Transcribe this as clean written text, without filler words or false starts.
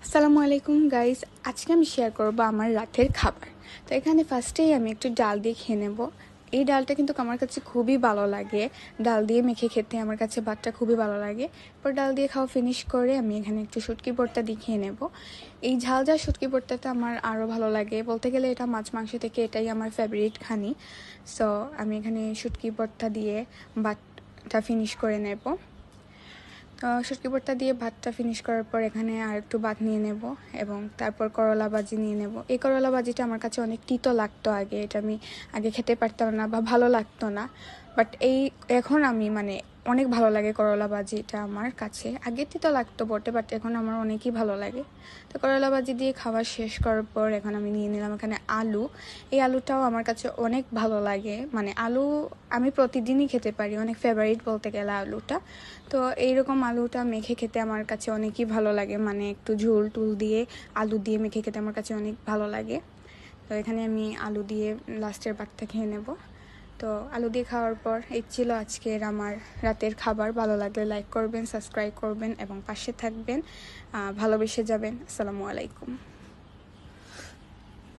আসসালামু আলাইকুম গাইস, আজকে আমি শেয়ার করব আমার রাতের খাবার। তো এখানে ফার্স্টেই আমি একটু ডাল দিয়ে খেয়ে নেব। এই ডালটা কিন্তু আমার কাছে খুবই ভালো লাগে, ডাল দিয়ে মেখে খেতে আমার কাছে ভাতটা খুবই ভালো লাগে। এরপর ডাল দিয়ে খাওয়া ফিনিশ করে আমি এখানে একটু শুটকি ভর্তা দিয়ে খেয়ে নেব। এই ঝাল ঝাল শুটকি ভর্তাটা আমার আরও ভালো লাগে, বলতে গেলে এটা মাছ মাংস থেকে এটাই আমার ফেভারিট খানি। সো আমি এখানে শুটকি ভর্তা দিয়ে ভাতটা ফিনিশ করে নেব। শুটকি ভর্তা দিয়ে ভাতটা ফিনিশ করার পর এখানে আর একটু ভাত নিয়ে নেব এবং তারপর করলা ভাজি নিয়ে নেব। এই করলা ভাজিটা আমার কাছে অনেক তিতো লাগতো আগে, এটা আমি আগে খেতে পারতাম না বা ভালো লাগতো না, বাট এখন আমি অনেক ভালো লাগে করলা ভাজিটা আমার কাছে। আগে তিতো লাগতো বটে, বাট এখন আমার অনেকই ভালো লাগে। তো করলা ভাজি দিয়ে খাওয়া শেষ করার পর এখন আমি নিয়ে নিলাম এখানে আলু। এই আলুটাও আমার কাছে অনেক ভালো লাগে, আলু আমি প্রতিদিনই খেতে পারি, অনেক ফেভারিট বলতে গেলে আলুটা। তো এইরকম আলুটা মেখে খেতে আমার কাছে অনেকই ভালো লাগে, একটু ঝোল টুল দিয়ে আলু দিয়ে মেখে খেতে আমার কাছে অনেক ভালো লাগে। তো এখানে আমি আলু দিয়ে লাস্টের ভাতটা খেয়ে নেব। তো আলু দিয়ে খাওয়ার পর এই ছিল আজকের আমার রাতের খাবার। ভালো লাগলে লাইক করবেন, সাবস্ক্রাইব করবেন এবং পাশে থাকবেন, ভালোবেসে যাবেন। আসসালামু আলাইকুম।